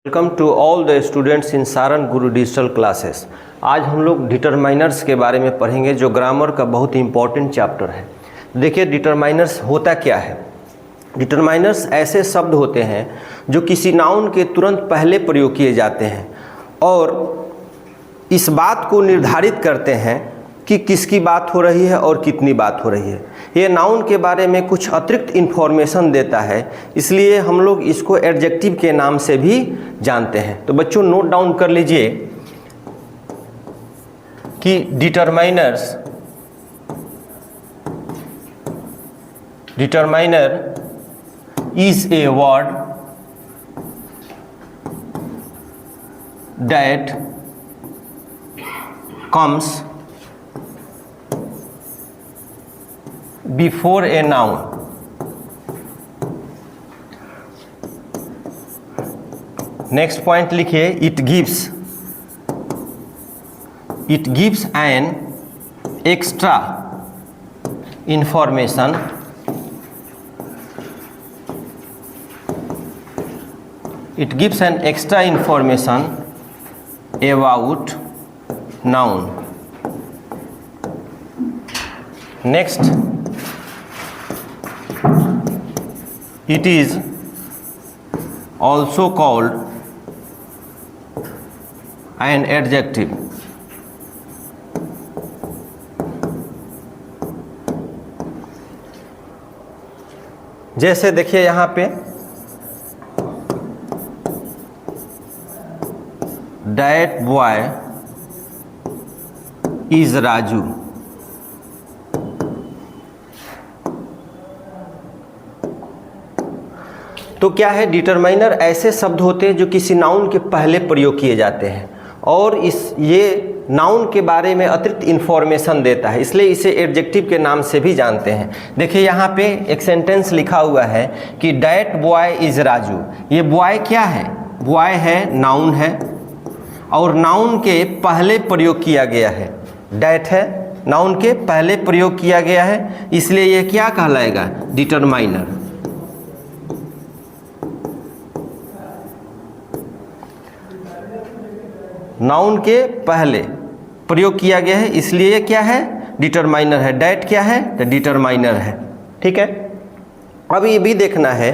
Welcome to all the students in Saran Guru digital classes. आज हम लोग डिटरमाइनर्स के बारे में पढ़ेंगे जो ग्रामर का बहुत ही इम्पॉर्टेंट चैप्टर है। देखिए डिटरमाइनर्स होता क्या है। डिटरमाइनर्स ऐसे शब्द होते हैं जो किसी नाउन के तुरंत पहले प्रयोग किए जाते हैं और इस बात को निर्धारित करते हैं कि किसकी बात हो रही है और कितनी बात हो रही है। ये नाउन के बारे में कुछ अतिरिक्त इन्फॉर्मेशन देता है, इसलिए हम लोग इसको एडजेक्टिव के नाम से भी जानते हैं। तो बच्चों नोट डाउन कर लीजिए कि determiner is a word that comes before a noun. Next point लिखिए, it gives an extra information about noun. Next, it is also called an adjective. जैसे देखिए यहाँ पे that boy is राजू। तो क्या है, डिटरमाइनर ऐसे शब्द होते हैं जो किसी नाउन के पहले प्रयोग किए जाते हैं और ये नाउन के बारे में अतिरिक्त इन्फॉर्मेशन देता है, इसलिए इसे एडजेक्टिव के नाम से भी जानते हैं। देखिए यहाँ पे एक सेंटेंस लिखा हुआ है कि डैट बॉय इज राजू। ये बॉय क्या है? बॉय है, नाउन है और नाउन के पहले प्रयोग किया गया है। डैट है, नाउन के पहले प्रयोग किया गया है, इसलिए ये क्या कहलाएगा? डिटरमाइनर। नाउन के पहले प्रयोग किया गया है, इसलिए ये क्या है? डिटरमाइनर है। डैट क्या है? तो डिटरमाइनर है। ठीक है। अब ये भी देखना है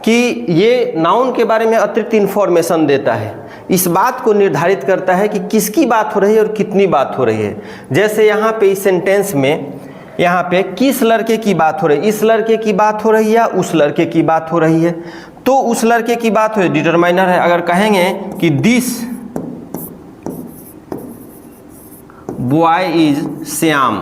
कि ये नाउन के बारे में अतिरिक्त इन्फॉर्मेशन देता है, इस बात को निर्धारित करता है कि किसकी बात हो रही है और कितनी बात हो रही है। जैसे यहाँ पे इस सेंटेंस में यहाँ पे किस लड़के की बात हो रही है, इस लड़के की बात हो रही है या उस लड़के की बात हो रही है, तो उस लड़के की बात हो रही है, डिटरमाइनर है। अगर कहेंगे कि this boy is Shyam,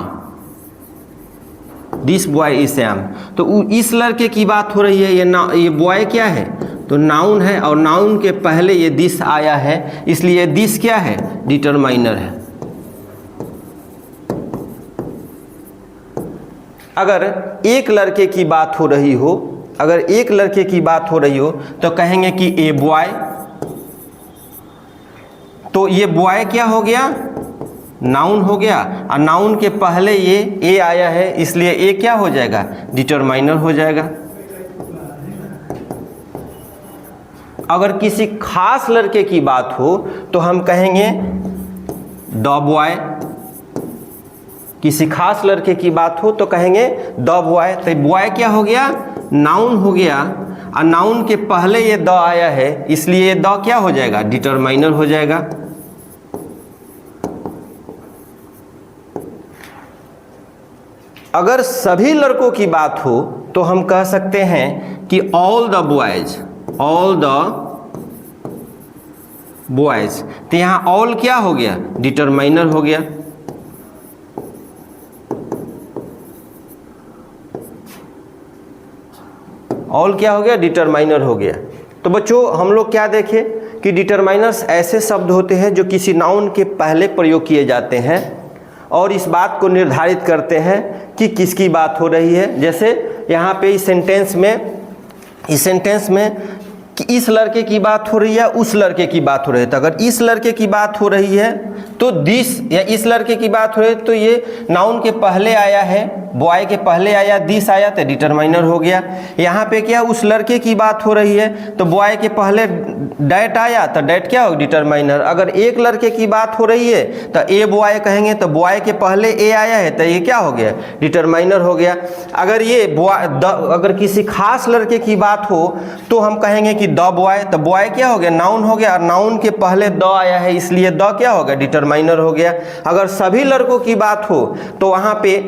this boy is Shyam, तो इस लड़के की बात हो रही है। ये बॉय क्या है? तो नाउन है और नाउन के पहले ये दिस आया है, इसलिए दिस क्या है? डिटरमाइनर है। अगर एक लड़के की बात हो रही हो, तो कहेंगे कि ए बॉय, तो ये बॉय क्या हो गया? नाउन हो गया और नाउन के पहले ये ए आया है, इसलिए ए क्या हो जाएगा? डिटरमाइनर हो जाएगा। अगर किसी खास लड़के की बात हो तो हम कहेंगे द बॉय। किसी खास लड़के की बात हो तो कहेंगे द बॉय। तो बॉय क्या हो गया? नाउन हो गया और नाउन के पहले ये द आया है, इसलिए द क्या हो जाएगा? डिटरमाइनर हो जाएगा। अगर सभी लड़कों की बात हो तो हम कह सकते हैं कि ऑल द बॉयज। तो यहाँ ऑल क्या हो गया? डिटरमाइनर हो गया। ऑल क्या हो गया? डिटरमाइनर हो गया। तो बच्चों हम लोग क्या देखें कि डिटरमाइनर्स ऐसे शब्द होते हैं जो किसी नाउन के पहले प्रयोग किए जाते हैं और इस बात को निर्धारित करते हैं कि किसकी बात हो रही है। जैसे यहाँ पे इस सेंटेंस में कि इस लड़के की बात हो रही है, उस लड़के की बात हो रही है। तो अगर इस लड़के की बात हो रही है तो दिस या इस लड़के की बात हो रही तो ये नाउन के पहले आया है, बॉय के पहले आया, दिस आया तो डिटरमाइनर हो गया। यहाँ पे क्या उस लड़के की बात हो रही है तो बॉय के पहले डैट आया तो डैट क्या हो डिटरमाइनर। अगर एक लड़के की बात हो रही है तो ए बॉय कहेंगे तो बॉय के पहले ए आया है तो ये क्या हो गया डिटरमाइनर हो गया। अगर ये अगर किसी खास लड़के की बात हो तो हम कहेंगे कि द बॉय, तो बॉय क्या हो गया नाउन हो गया और नाउन के पहले द आया है इसलिए द क्या हो गया डिटरमाइनर हो गया। अगर सभी लड़कों की बात हो तो वहां पे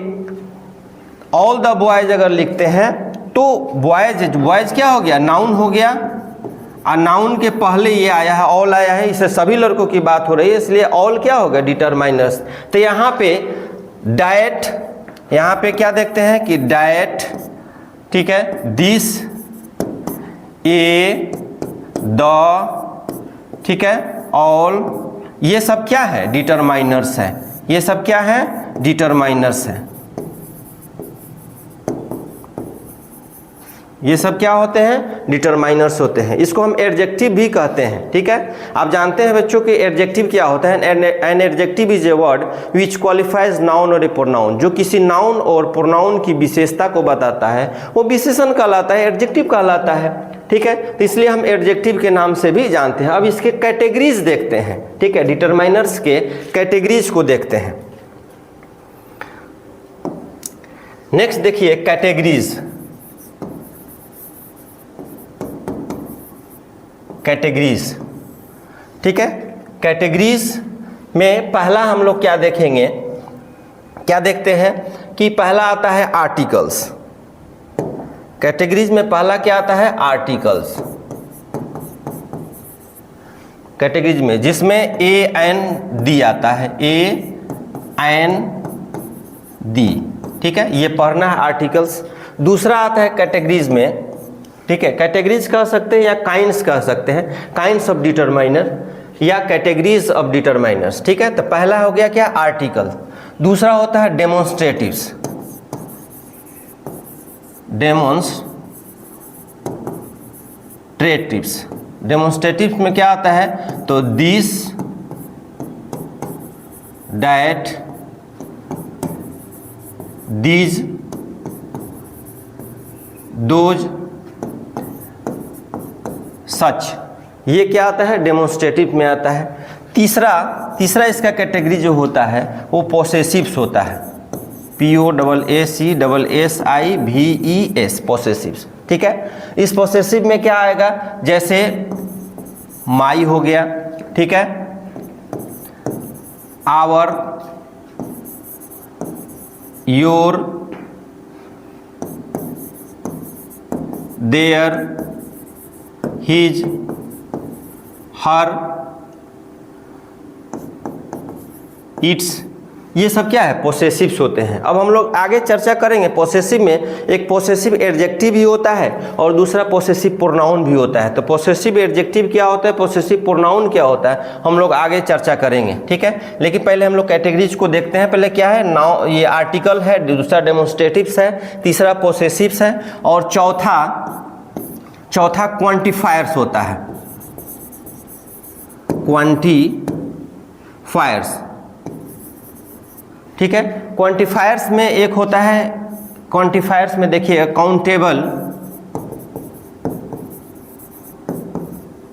ऑल द बॉयज अगर लिखते हैं तो बॉयज क्या हो गया नाउन हो गया और नाउन के पहले ये आया है ऑल आया है, इससे सभी लड़कों की बात हो रही है इसलिए ऑल क्या हो गया डिटरमाइनर्स। तो यहाँ पे डायट, यहाँ पे क्या देखते हैं कि डायट, ठीक है, दिस, ए, द, ठीक है, ऑल, ये सब क्या है डिटरमाइनर्स है, ये सब क्या है डिटरमाइनर्स है। ये सब क्या होते हैं डिटरमाइनर्स होते हैं। इसको हम एडजेक्टिव भी कहते हैं, ठीक है। आप जानते हैं बच्चों कि एडजेक्टिव क्या होता है। An adjective is a word which qualifies noun और ए प्रोनाउन, जो किसी नाउन और प्रोनाउन की विशेषता को बताता है वो विशेषण कहलाता है, एडजेक्टिव कहलाता है, ठीक है। तो इसलिए हम एडजेक्टिव के नाम से भी जानते हैं। अब इसके कैटेगरीज देखते हैं, ठीक है, डिटरमाइनर्स के कैटेगरीज को देखते हैं। नेक्स्ट देखिए कैटेगरीज, कैटेगरीज, ठीक है। कैटेगरीज में पहला हम लोग क्या देखेंगे, क्या देखते हैं कि पहला आता है आर्टिकल्स। कैटेगरीज में पहला क्या आता है आर्टिकल्स। कैटेगरीज में जिसमें ए एन डी आता है, ए एन डी, ठीक है, ये पढ़ना है आर्टिकल्स। दूसरा आता है कैटेगरीज में, ठीक है, कैटेगरीज कह सकते हैं या काइंड्स कह सकते हैं, काइंड्स ऑफ डिटरमाइनर या कैटेगरीज ऑफ डिटरमाइनर्स, ठीक है। तो पहला हो गया क्या आर्टिकल। दूसरा होता है डेमोन्स्ट्रेटिव्स। डेमोन्स्ट्रेटिव्स, डेमोन्स्ट्रेटिव्स में क्या आता है तो दिस, दैट, दीज, दोज, सच, ये क्या आता है डेमोन्स्ट्रेटिव में आता है। तीसरा इसका कैटेगरी जो होता है वो पोसेसिव्स होता है, POSSIVES, पोसेसिव्स, ठीक है। इस पोसेसिव में क्या आएगा जैसे माई हो गया, ठीक है, our, your, their, his, her, its, ये सब क्या है पोसेसिव्स होते हैं। अब हम लोग आगे चर्चा करेंगे। पोसेसिव में एक पोसेसिव एडजेक्टिव भी होता है और दूसरा पोसेसिव प्रोनाउन भी होता है। तो पोसेसिव एडजेक्टिव क्या होता है, पोसेसिव प्रोनाउन क्या होता है, हम लोग आगे चर्चा करेंगे, ठीक है। लेकिन पहले हम लोग कैटेगरीज को देखते हैं। पहले क्या है नाउ, ये आर्टिकल है, दूसरा डेमोन्स्ट्रेटिव्स है, तीसरा पोसेसिव्स है और चौथा क्वांटिफायर्स होता है, क्वांटिफायर्स, ठीक है। क्वांटिफायर्स में एक होता है, क्वांटिफायर्स में देखिए काउंटेबल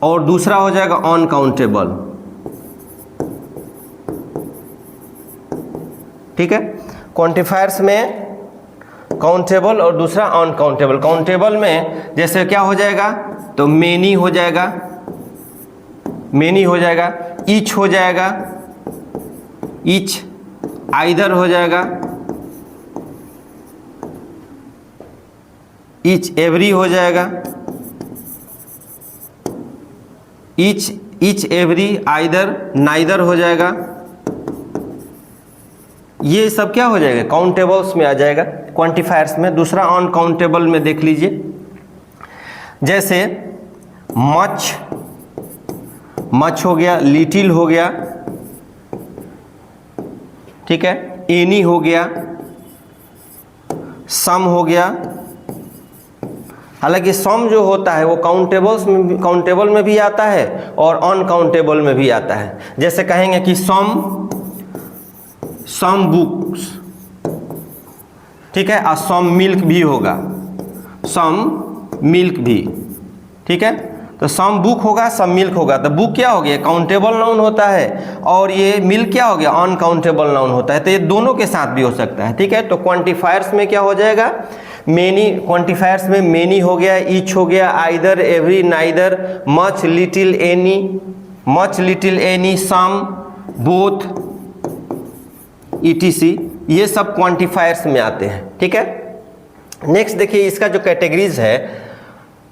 और दूसरा हो जाएगा अनकाउंटेबल, ठीक है। क्वांटिफायर्स में काउंटेबल और दूसरा अनकाउंटेबल। काउंटेबल में जैसे क्या हो जाएगा तो मेनी हो जाएगा, मेनी हो जाएगा, ईच हो जाएगा, ईच, आइदर हो जाएगा, ईच एवरी हो जाएगा, ईच एवरी, आइदर, नाइदर हो जाएगा। ये सब क्या हो जाएगा काउंटेबल्स में आ जाएगा क्वांटिफायर्स में। दूसरा अनकाउंटेबल में देख लीजिए, जैसे मच, मच हो गया, लिटिल हो गया, ठीक है, एनी हो गया, सम हो गया। हालांकि सम जो होता है वो काउंटेबल में भी आता है और अनकाउंटेबल में भी आता है। जैसे कहेंगे कि सम सम बुक्स, ठीक है, और सम मिल्क भी होगा, सम मिल्क भी, ठीक है। तो सम बुक होगा, सम मिल्क होगा। तो बुक क्या हो गया, काउंटेबल नाउन होता है, और ये मिल्क क्या हो गया, अनकाउंटेबल नाउन होता है। तो ये दोनों के साथ भी हो सकता है, ठीक है। तो क्वांटिफायर्स में क्या हो जाएगा, मेनी, क्वांटिफायर्स में मेनी हो गया, ईच हो गया, either, every, neither, much, little, any, much, little, any, some, both, ETC, ये सब क्वांटिफायर्स में आते हैं, ठीक है। नेक्स्ट देखिए, इसका जो कैटेगरीज है,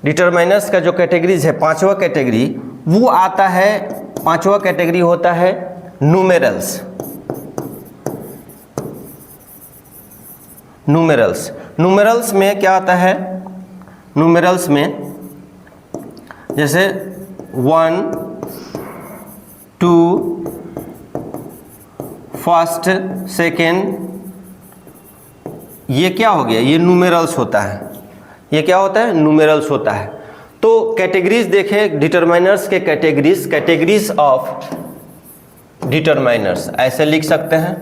डिटरमाइनर्स का जो कैटेगरीज है, पांचवा कैटेगरी वो आता है, पांचवा कैटेगरी होता है न्यूमेरल्स। न्यूमेरल्स, न्यूमेरल्स में क्या आता है, न्यूमेरल्स में जैसे 1, 2, फर्स्ट, सेकेंड, ये क्या हो गया, ये न्यूमेरल्स होता है। ये क्या होता है, न्यूमेरल्स होता है। तो कैटेगरीज देखें डिटरमाइनर्स के, कैटेगरीज, कैटेगरीज ऑफ डिटरमाइनर्स ऐसे लिख सकते हैं,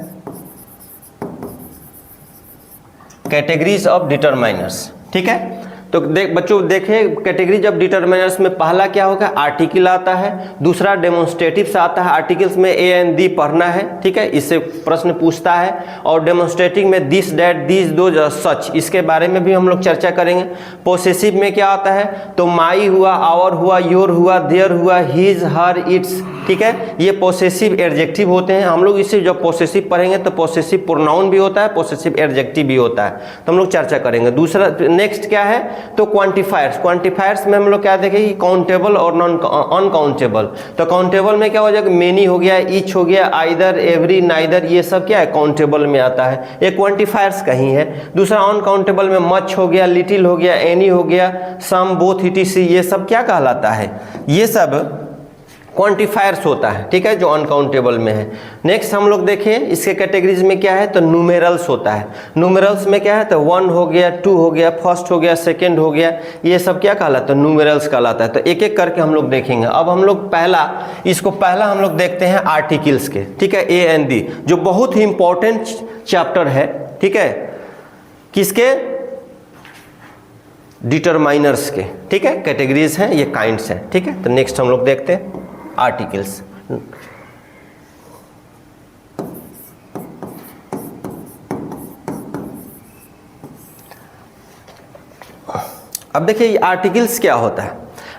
कैटेगरीज ऑफ डिटरमाइनर्स, ठीक है। तो बच्चों देखें कैटेगरीज ऑफ डिटरमाइनर्स में पहला क्या होगा, आर्टिकल आता है, दूसरा डेमोन्स्ट्रेटिव्स आता है। आर्टिकल्स में ए एंड दी पढ़ना है, ठीक है, इससे प्रश्न पूछता है। और डेमोन्स्ट्रेटिव में दिस, डैट, दिस, दोज, सच, इसके बारे में भी हम लोग चर्चा करेंगे। पोसेसिव में क्या आता है, तो माई हुआ, आवर हुआ, योर हुआ, देयर हुआ, हिज, हर, इट्स, ठीक है, ये पोसेसिव एडजेक्टिव होते हैं। हम लोग इसे जब पोसेसिव पढ़ेंगे तो पोसेसिव प्रोनाउन भी होता है, पोसेसिव एडजेक्टिव भी होता है, तो हम लोग चर्चा करेंगे। दूसरा नेक्स्ट क्या है, तो क्वांटिफायर्स। क्वांटिफायर्स में हम लोग क्या देखेंगे, काउंटेबल और नॉन अनकाउंटेबल। तो काउंटेबल में क्या हो जाएगा, मेनी हो गया, ईच हो गया, आइदर, एवरी, नाइदर, ये सब क्या है, काउंटेबल में आता है, ये क्वांटिफायर्स कहीं है। दूसरा अनकाउंटेबल में मच हो गया, लिटिल हो गया, एनी हो गया, सम, बोथ, ईटीसी, ये सब क्या कहलाता है, ये सब क्वांटिफायर्स होता है, ठीक है, जो अनकाउंटेबल में है। नेक्स्ट हम लोग देखें इसके कैटेगरीज में क्या है, तो न्यूमेरल्स होता है। न्यूमेरल्स में क्या है, तो 1 हो गया, 2 हो गया, फर्स्ट हो गया, सेकंड हो गया, ये सब क्या कहलाता है, न्यूमेरल्स कहलाता है। तो एक एक करके हम लोग देखेंगे। अब हम लोग पहला हम लोग देखते हैं आर्टिकल्स के, ठीक है, ए एंड दी, जो बहुत ही इंपॉर्टेंट चैप्टर है, ठीक है, किसके, डिटरमाइनर्स के, ठीक है, कैटेगरीज हैं, ये काइंड्स हैं, ठीक है। तो नेक्स्ट हम लोग देखते हैं आर्टिकल्स। अब देखिए ये आर्टिकल्स क्या होता है।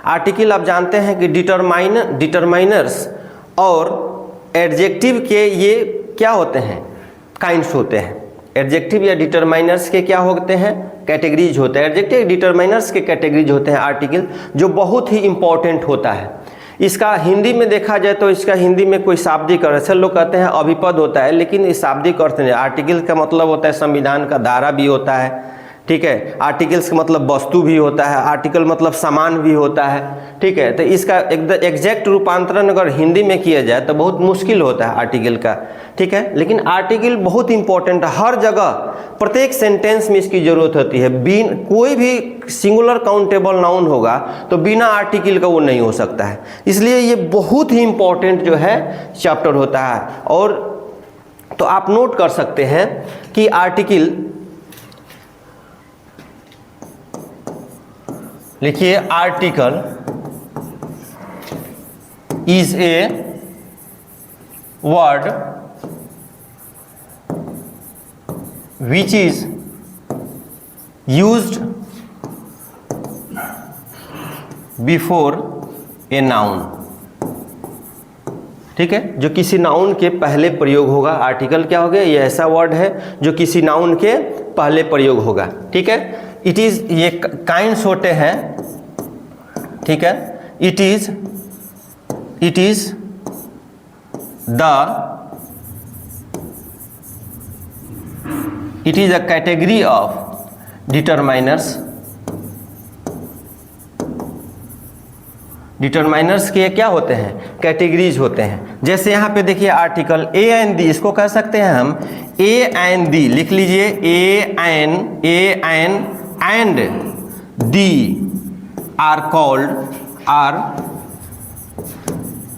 आर्टिकल आप जानते हैं कि डिटरमाइनर्स और एडजेक्टिव के ये क्या होते हैं, काइंड्स होते हैं। एडजेक्टिव या डिटरमाइनर्स के क्या होते हैं, कैटेगरीज होते हैं। एडजेक्टिव डिटरमाइनर्स के कैटेगरीज होते हैं आर्टिकल, जो बहुत ही इंपॉर्टेंट होता है। इसका हिंदी में देखा जाए तो इसका हिंदी में कोई शाब्दिक अर्थ, ऐसे लोग कहते हैं अभिपद होता है, लेकिन इस शाब्दिक अर्थ नहीं। आर्टिकल का मतलब होता है संविधान का धारा भी होता है, ठीक है। आर्टिकल्स का मतलब वस्तु भी होता है, आर्टिकल मतलब सामान भी होता है, ठीक है। तो इसका एग्जैक्ट रूपांतरण अगर हिंदी में किया जाए तो बहुत मुश्किल होता है आर्टिकल का, ठीक है। लेकिन आर्टिकल बहुत इंपॉर्टेंट है, हर जगह प्रत्येक सेंटेंस में इसकी जरूरत होती है। कोई भी सिंगुलर काउंटेबल नाउन होगा तो बिना आर्टिकल का वो नहीं हो सकता है, इसलिए ये बहुत ही इंपॉर्टेंट जो है चैप्टर होता है। और तो आप नोट कर सकते हैं कि आर्टिकल, लिखिए, article is a word which is used before a noun, ठीक है, जो किसी नाउन के पहले प्रयोग होगा। आर्टिकल क्या हो गया, ये ऐसा वर्ड है जो किसी नाउन के पहले प्रयोग होगा, ठीक है। इट इज, ये काइंड्स होते हैं, ठीक है। It is a category of determiners। Determiners के क्या होते हैं, कैटेगरीज होते हैं। जैसे यहाँ पे देखिए आर्टिकल ए एंड दी, इसको कह सकते हैं हम ए एंड दी, लिख लीजिए a and the are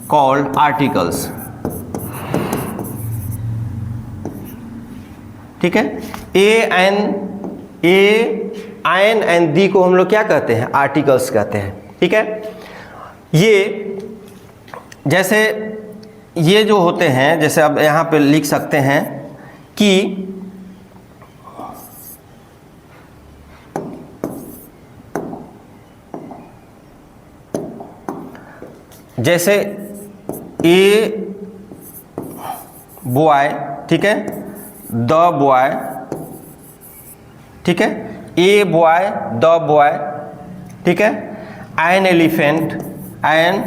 called articles. ठीक है। एन एंड दी को हम लोग क्या कहते हैं, आर्टिकल्स कहते हैं, ठीक है। ये जैसे ये जो होते हैं, जैसे अब यहाँ पे लिख सकते हैं कि जैसे ए बॉय, ठीक है, द बॉय, ठीक है, ए बॉय द बॉय, ठीक है, एन एलिफेंट, एन,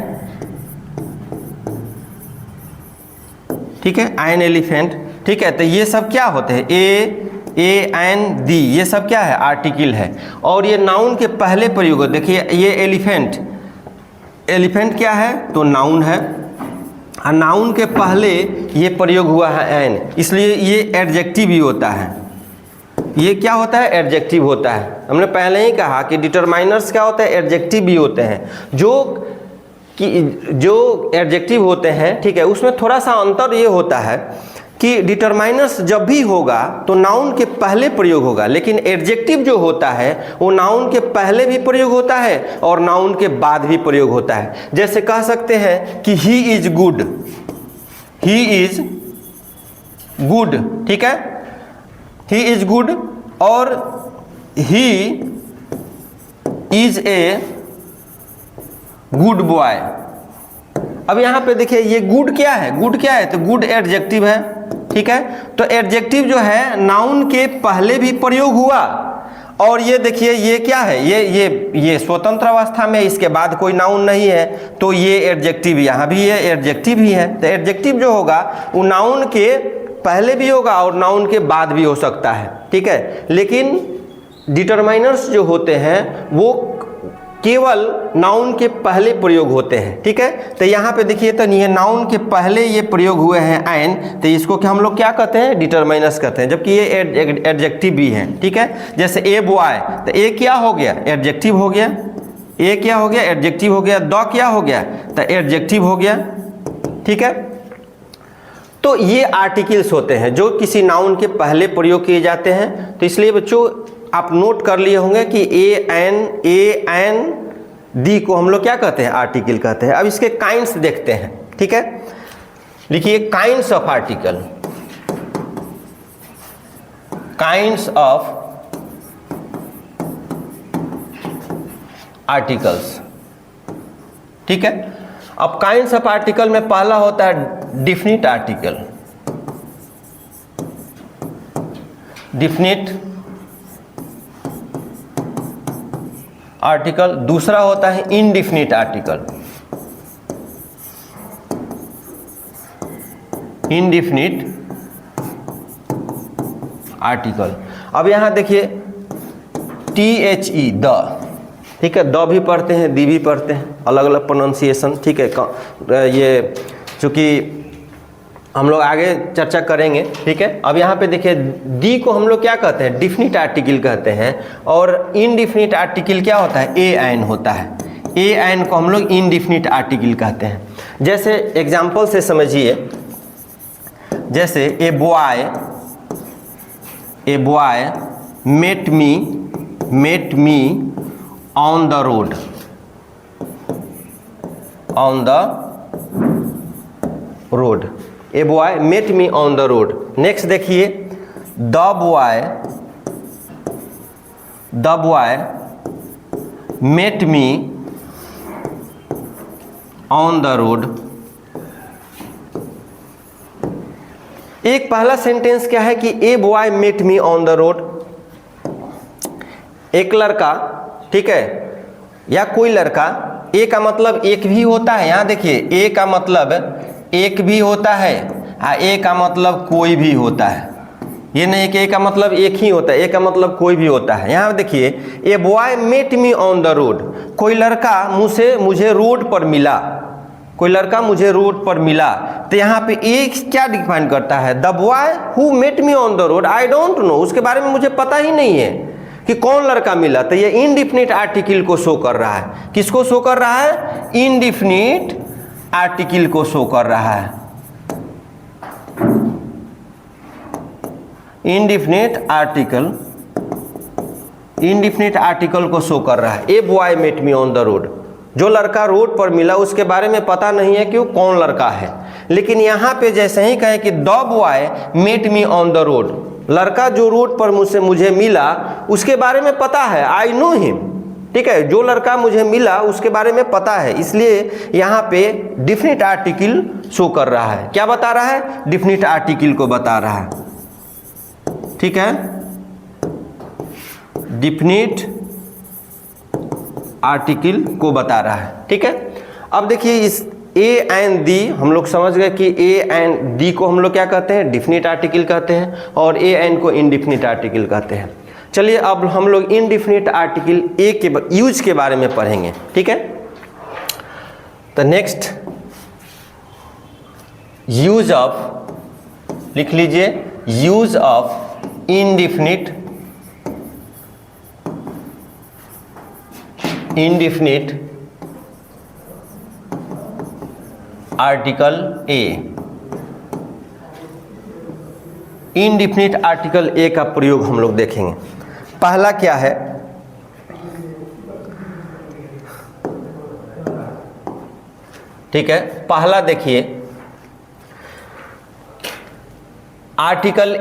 ठीक है, एन एलिफेंट, ठीक है। तो ये सब क्या होते हैं, ए एन दी, ये सब क्या है, आर्टिकल है। और ये नाउन के पहले प्रयोग, देखिए ये एलिफेंट, एलिफेंट क्या है, तो नाउन है, और नाउन के पहले ये प्रयोग हुआ है एन, इसलिए ये एडजेक्टिव भी होता है। ये क्या होता है, एडजेक्टिव होता है। हमने पहले ही कहा कि डिटरमाइनर्स क्या होता है, एडजेक्टिव भी होते हैं। जो एडजेक्टिव होते हैं, ठीक है, उसमें थोड़ा सा अंतर ये होता है कि डिटरमाइनर्स जब भी होगा तो नाउन के पहले प्रयोग होगा, लेकिन एडजेक्टिव जो होता है वो नाउन के पहले भी प्रयोग होता है और नाउन के बाद भी प्रयोग होता है। जैसे कह सकते हैं कि he is good, he is good, ठीक है, ही इज गुड, और ही इज ए गुड बॉय। अब यहाँ पे देखिए ये गुड क्या है, गुड क्या है, तो गुड एडजेक्टिव है, ठीक है। तो एडजेक्टिव जो है नाउन के पहले भी प्रयोग हुआ, और ये देखिए ये क्या है, ये स्वतंत्र अवस्था में, इसके बाद कोई नाउन नहीं है, तो ये एडजेक्टिव यहाँ भी है, एडजेक्टिव ही है। तो एडजेक्टिव जो होगा वो नाउन के पहले भी होगा और नाउन के बाद भी हो सकता है, ठीक है। लेकिन डिटरमाइनर्स जो होते हैं वो केवल नाउन के पहले प्रयोग होते हैं, ठीक है। तो यहाँ पे देखिए, तो ये नाउन के पहले ये प्रयोग हुए हैं एन, तो इसको क्या हम लोग क्या कहते हैं, डिटरमाइनर्स कहते हैं, जबकि ये एडजेक्टिव भी हैं, ठीक है। जैसे ए बॉय, तो ए क्या हो गया, एडजेक्टिव हो गया, ए क्या हो गया, एडजेक्टिव हो गया, द क्या हो गया, तो एडजेक्टिव हो गया, ठीक है। तो ये आर्टिकल्स होते हैं जो किसी नाउन के पहले प्रयोग किए जाते हैं। तो इसलिए बच्चों आप नोट कर लिए होंगे कि ए एन दी को हम लोग क्या कहते हैं, आर्टिकल कहते हैं। अब इसके काइंड्स देखते हैं, ठीक है। लिखिए kinds of article, kinds of articles, ठीक है। अब काइंड्स ऑफ आर्टिकल में पहला होता है डिफिनिट आर्टिकल, डिफिनिट आर्टिकल। दूसरा होता है इनडिफिनिट आर्टिकल, इनडिफिनिट आर्टिकल। अब यहां देखिए THE द, ठीक है, द भी पढ़ते हैं, दी भी पढ़ते हैं, अलग अलग प्रोनाउंसिएशन, ठीक है। ये चूँकि हम लोग आगे चर्चा करेंगे, ठीक है। अब यहाँ पे देखिए दी को हम लोग क्या कहते हैं, डिफिनिट आर्टिकल कहते हैं, और इनडिफिनिट आर्टिकल क्या होता है, ए एन होता है। ए एन को हम लोग इनडिफिनिट आर्टिकल कहते हैं। जैसे एग्जाम्पल से समझिए, जैसे a boy met me on the road, on the road, a boy met me on the road. Next देखिए the boy met me on the road. एक पहला सेंटेंस क्या है कि a boy met me on the road, एक लड़का, ठीक है, या कोई लड़का, ए का मतलब एक भी होता है, यहाँ देखिए ए का मतलब एक भी होता है, ए का मतलब कोई भी होता है, ये नहीं कि ए का मतलब एक ही होता है, ए का मतलब कोई भी होता है। यहाँ देखिए a boy met me on the road, कोई लड़का मुझे रोड पर मिला, कोई लड़का मुझे रोड पर मिला। तो यहाँ पे एक क्या डिफाइन करता है, the boy who met me on the road, I don't know, उसके बारे में मुझे पता ही नहीं है कि कौन लड़का मिला। तो ये इनडिफिनिट आर्टिकल को शो कर रहा है, किसको शो कर रहा है, इनडिफिनिट आर्टिकल को शो कर रहा है। इंडिफिनिट आर्टिकल को शो कर रहा है। A boy met me on the road, जो लड़का रोड पर मिला उसके बारे में पता नहीं है कि वो कौन लड़का है, लेकिन यहाँ पे जैसे ही कहे कि the boy met me on the road, लड़का जो रोड पर मुझे मिला उसके बारे में पता है, आई नो हिम, ठीक है, जो लड़का मुझे मिला उसके बारे में पता है, इसलिए यहाँ पे डिफिनिट आर्टिकल शो कर रहा है। क्या बता रहा है? डिफिनिट आर्टिकल को बता रहा है, ठीक है, डिफिनिट आर्टिकल को बता रहा है, ठीक है। अब देखिए इस ए एंड दी हम लोग समझ गए कि ए एंड दी को हम लोग क्या कहते हैं? डिफिनिट आर्टिकल कहते हैं, और ए एंड को इनडिफिनिट आर्टिकल कहते हैं। चलिए अब हम लोग इनडिफिनिट आर्टिकल ए के यूज के बारे में पढ़ेंगे, ठीक है। तो नेक्स्ट यूज ऑफ, लिख लीजिए, use of indefinite article a. Indefinite article a का प्रयोग हम लोग देखेंगे। पहला क्या है? ठीक है, पहला देखिए, आर्टिकल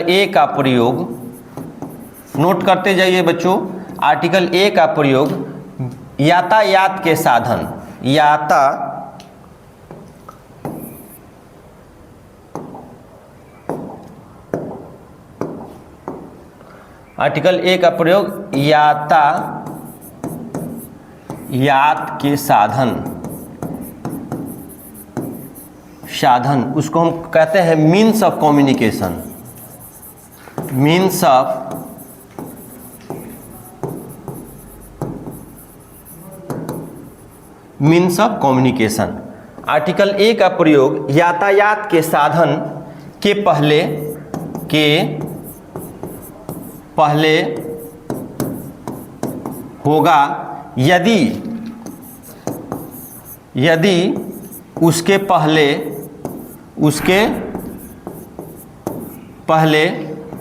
ए का प्रयोग, नोट करते जाइए बच्चों, आर्टिकल ए का प्रयोग यातायात के साधन, आर्टिकल ए का प्रयोग यातायात के साधन, उसको हम कहते हैं means of communication, means of communication. Article a का प्रयोग यातायात के साधन के पहले होगा यदि उसके पहले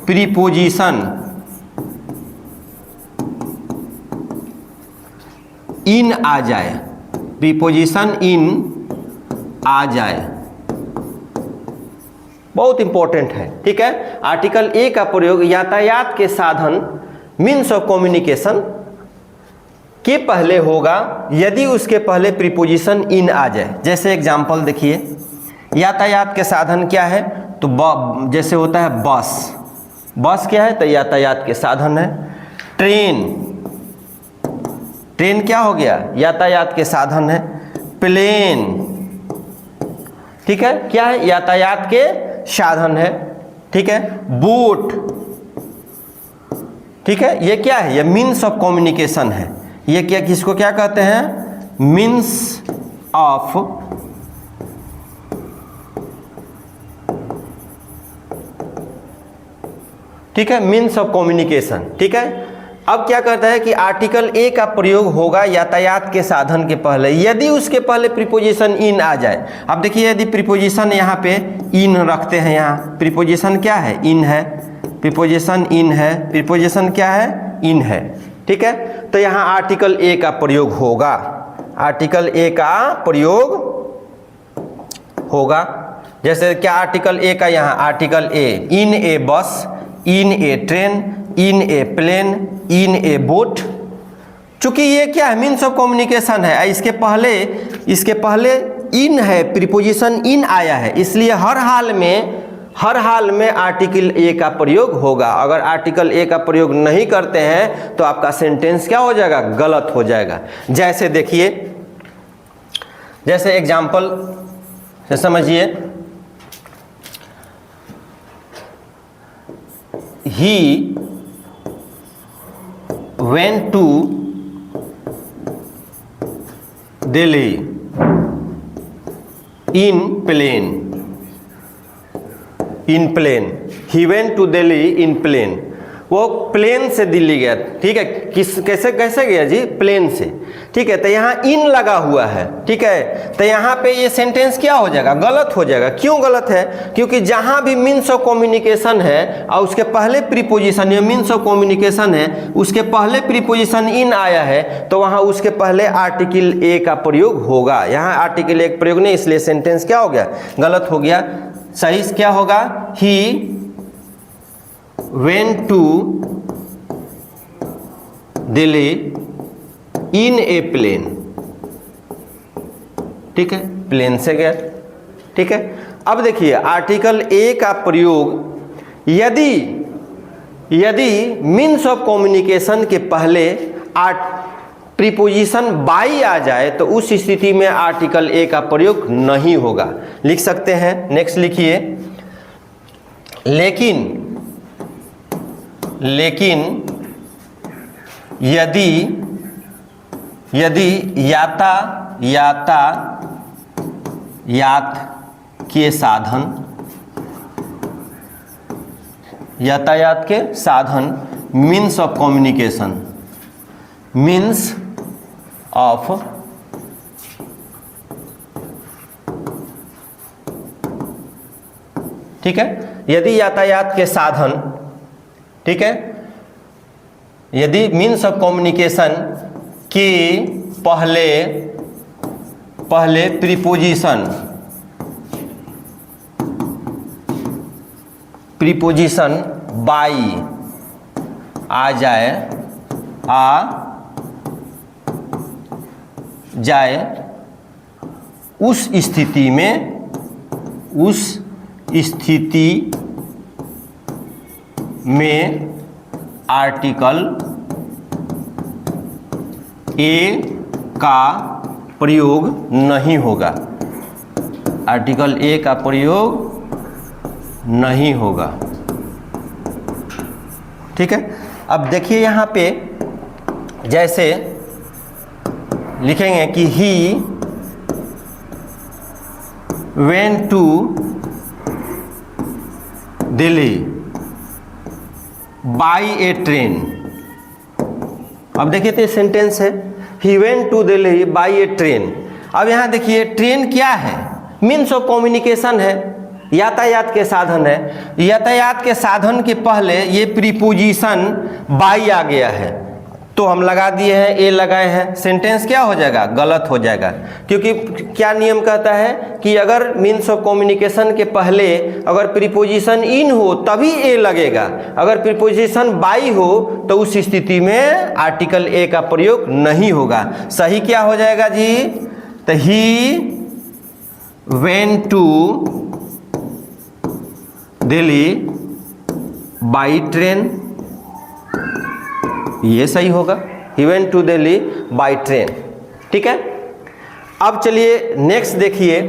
प्रीपोजिशन इन आ जाए, प्रीपोजिशन इन आ जाए, बहुत इंपॉर्टेंट है, ठीक है। आर्टिकल ए का प्रयोग यातायात के साधन मीन्स ऑफ कम्युनिकेशन के पहले होगा यदि उसके पहले प्रीपोजिशन इन आ जाए। जैसे एग्जांपल देखिए, यातायात के साधन क्या है? तो जैसे होता है बस क्या है? तो यातायात के साधन है। ट्रेन क्या हो गया? यातायात के साधन है। प्लेन, ठीक है, क्या है? यातायात के साधन है, ठीक है। बोट, ठीक है, ये क्या है? ये मीन्स ऑफ कम्युनिकेशन है। ये क्या, किसको क्या कहते हैं? मीन्स ऑफ ठीक है, मीन्स ऑफ कम्युनिकेशन, ठीक है। अब क्या कहता है कि आर्टिकल ए का प्रयोग होगा यातायात के साधन के पहले यदि उसके पहले प्रीपोजिशन इन आ जाए। अब देखिए, यदि प्रीपोजिशन यहाँ पे इन रखते हैं, यहाँ प्रीपोजिशन क्या है? इन है, प्रीपोजिशन इन है, प्रीपोजिशन क्या है? इन है, ठीक है। तो यहाँ आर्टिकल ए का प्रयोग होगा, आर्टिकल ए का प्रयोग होगा। जैसे क्या आर्टिकल ए का? यहाँ article a, in a bus, in a train, in a plane, in a boat. चूंकि ये क्या है? मीन्स ऑफ कम्युनिकेशन है, इसके पहले इन है, प्रीपोजिशन इन आया है, इसलिए हर हाल में आर्टिकल ए का प्रयोग होगा। अगर आर्टिकल ए का प्रयोग नहीं करते हैं तो आपका सेंटेंस क्या हो जाएगा? गलत हो जाएगा। जैसे देखिए, जैसे एग्जाम्पल से समझिए, he went to Delhi in plane, he went to Delhi in plane। वो प्लेन से दिल्ली गया, ठीक है। कैसे कैसे गया जी? प्लेन से, ठीक है। तो यहाँ इन लगा हुआ है, ठीक है। तो यहाँ पे ये सेंटेंस क्या हो जाएगा? गलत हो जाएगा। क्यों गलत है? क्योंकि जहाँ भी मीन्स ऑफ कम्युनिकेशन है और उसके पहले प्रीपोजिशन या मीन्स ऑफ कम्युनिकेशन है, उसके पहले प्रीपोजिशन इन आया है, तो वहाँ उसके पहले आर्टिकल ए का प्रयोग होगा। यहाँ आर्टिकल ए का प्रयोग नहीं, इसलिए सेंटेंस क्या हो गया? गलत हो गया। सही क्या होगा? He went to Delhi in a plane, ठीक है, प्लेन से गया, ठीक है। अब देखिए आर्टिकल ए का प्रयोग यदि मीन्स ऑफ कम्युनिकेशन के पहले प्रीपोजिशन बाई आ जाए तो उस स्थिति में आर्टिकल ए का प्रयोग नहीं होगा। लिख सकते हैं। नेक्स्ट लिखिए, लेकिन यदि यातायात के साधन means of communication, means of ठीक है, यदि यातायात के साधन, ठीक है, यदि मीन्स ऑफ कम्युनिकेशन के पहले प्रीपोजिशन बाई आ जाए उस स्थिति में आर्टिकल ए का प्रयोग नहीं होगा। आर्टिकल ए का प्रयोग नहीं होगा, ठीक है। अब देखिए यहाँ पे जैसे लिखेंगे कि he went to Delhi by a train. अब देखिए तो सेंटेंस है he went to Delhi by a train. अब यहाँ देखिए ट्रेन क्या है? मीन्स ऑफ कम्युनिकेशन है, यातायात के साधन है। यातायात के साधन के पहले ये प्रीपोजिशन बाई आ गया है तो हम लगा दिए हैं, ए लगाए हैं। सेंटेंस क्या हो जाएगा? गलत हो जाएगा। क्योंकि क्या नियम कहता है कि अगर मीन्स ऑफ कम्युनिकेशन के पहले अगर प्रीपोजिशन इन हो तभी ए लगेगा, अगर प्रीपोजिशन बाई हो तो उस स्थिति में आर्टिकल ए का प्रयोग नहीं होगा। सही क्या हो जाएगा जी? तो he went to Delhi by train, ये सही होगा। He went to Delhi by train, ठीक है। अब चलिए नेक्स्ट देखिए।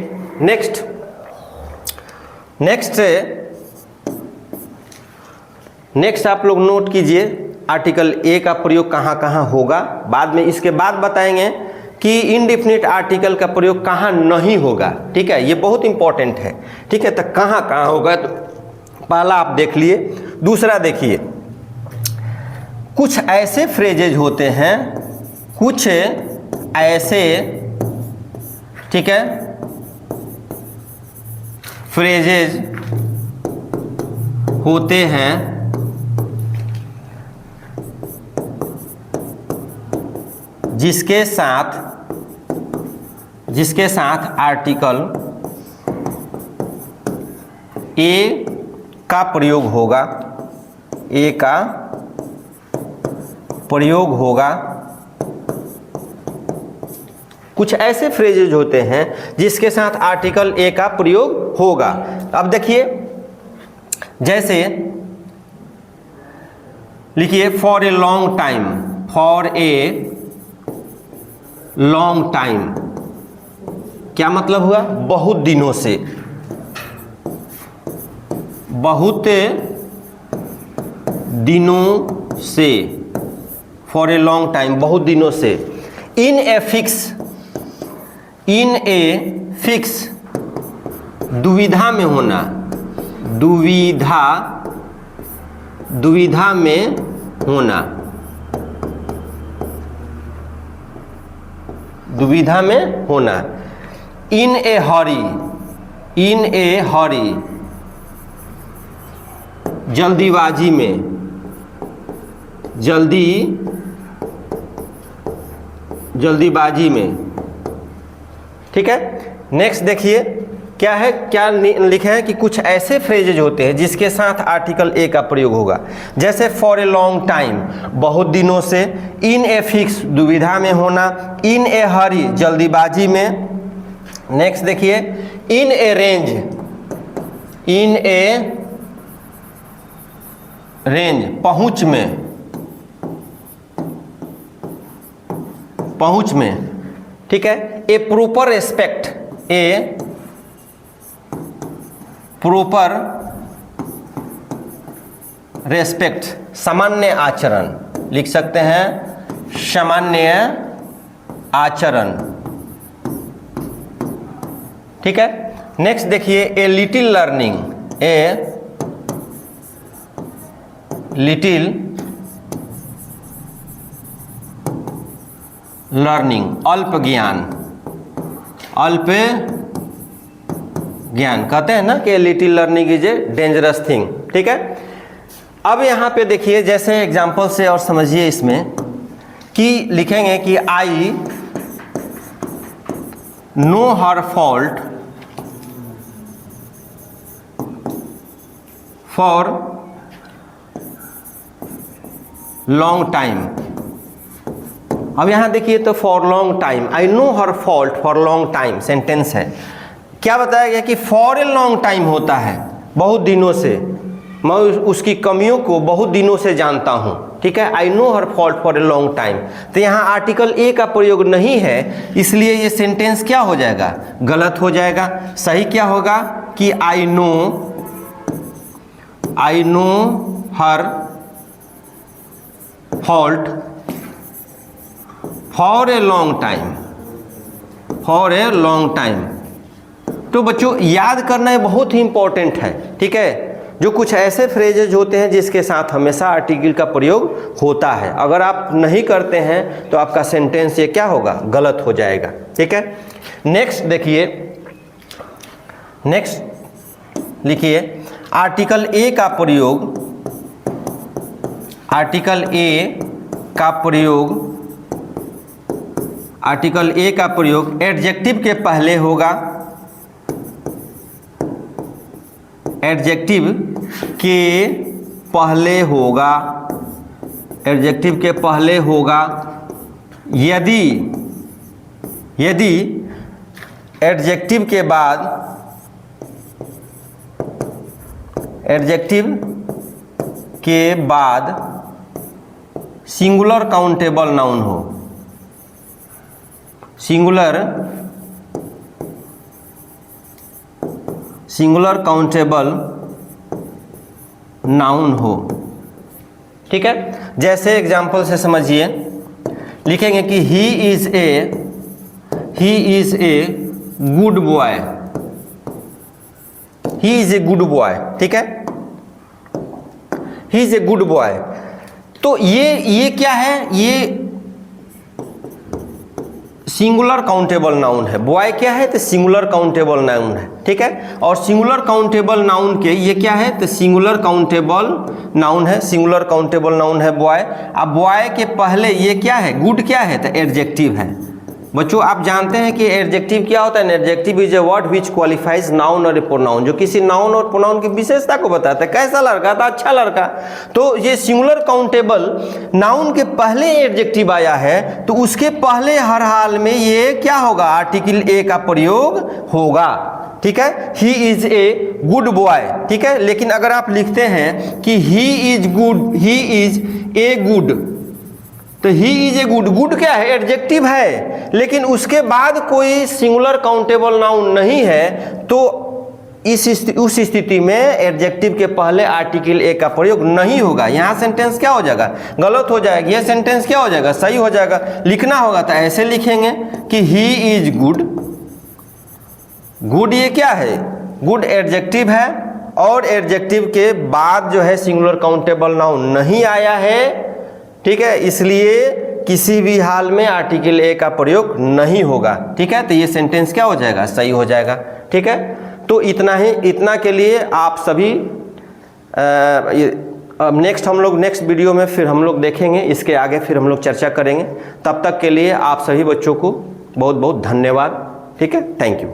नेक्स्ट आप लोग नोट कीजिए आर्टिकल ए का प्रयोग कहाँ कहाँ होगा। बाद में इसके बाद बताएंगे कि इनडिफिनिट आर्टिकल का प्रयोग कहाँ नहीं होगा, ठीक है। ये बहुत इंपॉर्टेंट है, ठीक है। तो कहाँ कहाँ होगा तो पहला आप देख लिए। दूसरा देखिए, कुछ ऐसे फ्रेजेज होते हैं, कुछ ऐसे, ठीक है, फ्रेजेज होते हैं जिसके साथ आर्टिकल ए का प्रयोग होगा, ए का प्रयोग होगा। कुछ ऐसे फ्रेजेज होते हैं जिसके साथ आर्टिकल ए का प्रयोग होगा। अब देखिए जैसे लिखिए for a long time, for a long time क्या मतलब हुआ? बहुत दिनों से, बहुत दिनों से, फॉर ए लॉन्ग टाइम बहुत दिनों से। इन ए फिक्स दुविधा में होना, दुविधा दुविधा में होना, दुविधा में होना। इन ए हरी, इन ए हरी, जल्दीबाजी में, जल्दीबाजी में। ठीक है, नेक्स्ट देखिए क्या है, क्या लिखे हैं कि कुछ ऐसे फ्रेजेज होते हैं जिसके साथ आर्टिकल ए का प्रयोग होगा, जैसे फॉर ए लॉन्ग टाइम, बहुत दिनों से, इन ए फिक्स, दुविधा में होना, इन ए हरी, जल्दीबाजी में। नेक्स्ट देखिए इन ए रेंज, इन ए रेंज, पहुंच में, पहुंच में। ठीक है, ए प्रॉपर रेस्पेक्ट, ए प्रॉपर रेस्पेक्ट, सामान्य आचरण, लिख सकते हैं सामान्य आचरण। ठीक है, नेक्स्ट देखिए a little learning, a little learning, अल्प ज्ञान, अल्प ज्ञान। कहते हैं ना कि little learning is a dangerous thing. ठीक है, अब यहाँ पे देखिए जैसे एग्जाम्पल से और समझिए इसमें कि लिखेंगे कि I know her fault for long time. अब यहां देखिए तो for long time, I know her fault for long time, sentence है। क्या बताया गया कि फॉर ए लॉन्ग टाइम होता है, बहुत दिनों से, मैं उसकी कमियों को बहुत दिनों से जानता हूं। ठीक है, I know her fault for a long time. तो यहाँ आर्टिकल ए का प्रयोग नहीं है, इसलिए ये सेंटेंस क्या हो जाएगा, गलत हो जाएगा। सही क्या होगा कि I know her fault for a long time, for a long time. तो बच्चों याद करना ये बहुत ही इंपॉर्टेंट है। ठीक है, जो कुछ ऐसे फ्रेजेज होते हैं जिसके साथ हमेशा आर्टिकल का प्रयोग होता है, अगर आप नहीं करते हैं तो आपका सेंटेंस ये क्या होगा, गलत हो जाएगा। ठीक है, नेक्स्ट देखिए, नेक्स्ट लिखिए आर्टिकल ए का प्रयोग, आर्टिकल ए का प्रयोग, आर्टिकल ए का प्रयोग एडजेक्टिव के पहले होगा, एडजेक्टिव के पहले होगा, एडजेक्टिव के पहले होगा यदि एडजेक्टिव के बाद, एडजेक्टिव के बाद सिंगुलर काउंटेबल नाउन हो, सिंगुलर काउंटेबल नाउन हो। ठीक है, जैसे एग्जाम्पल से समझिए, लिखेंगे कि he is a good boy, he is a good boy. ठीक है, he is a good boy. तो ये क्या है, ये सिंगुलर काउंटेबल नाउन है। बॉय क्या है, तो सिंगुलर काउंटेबल नाउन है। ठीक है, और सिंगुलर काउंटेबल नाउन के ये क्या है, तो सिंगुलर काउंटेबल नाउन है, सिंगुलर काउंटेबल नाउन है बॉय। अब बॉय के पहले ये क्या है, गुड क्या है, तो एडजेक्टिव है। बच्चों आप जानते हैं कि एडजेक्टिव क्या होता है, adjective is a word which qualifies noun और ए प्रोनाउन, जो किसी नाउन और प्रोनाउन की विशेषता को बताता है। कैसा लड़का था, अच्छा लड़का। तो ये सिंगुलर काउंटेबल नाउन के पहले एडजेक्टिव आया है, तो उसके पहले हर हाल में ये क्या होगा, आर्टिकल ए का प्रयोग होगा। ठीक है, he is a good boy. ठीक है, लेकिन अगर आप लिखते हैं कि he is good, he is a good, तो he is a good, good क्या है, एडजेक्टिव है, लेकिन उसके बाद कोई सिंगुलर काउंटेबल नाउन नहीं है, तो उस स्थिति में एडजेक्टिव के पहले आर्टिकल ए का प्रयोग नहीं होगा। यहाँ सेंटेंस क्या हो जाएगा, गलत हो जाएगा। यह सेंटेंस क्या हो जाएगा, सही हो जाएगा। लिखना होगा तो ऐसे लिखेंगे कि ही इज गुड, गुड ये क्या है, गुड एडजेक्टिव है और एडजेक्टिव के बाद जो है सिंगुलर काउंटेबल नाउन नहीं आया है, ठीक है, इसलिए किसी भी हाल में आर्टिकल ए का प्रयोग नहीं होगा, ठीक है। तो ये सेंटेंस क्या हो जाएगा, सही हो जाएगा, ठीक है। तो इतना ही, इतना के लिए आप सभी अब नेक्स्ट वीडियो में फिर हम लोग देखेंगे, इसके आगे फिर हम लोग चर्चा करेंगे। तब तक के लिए आप सभी बच्चों को बहुत बहुत धन्यवाद, ठीक है, थैंक यू।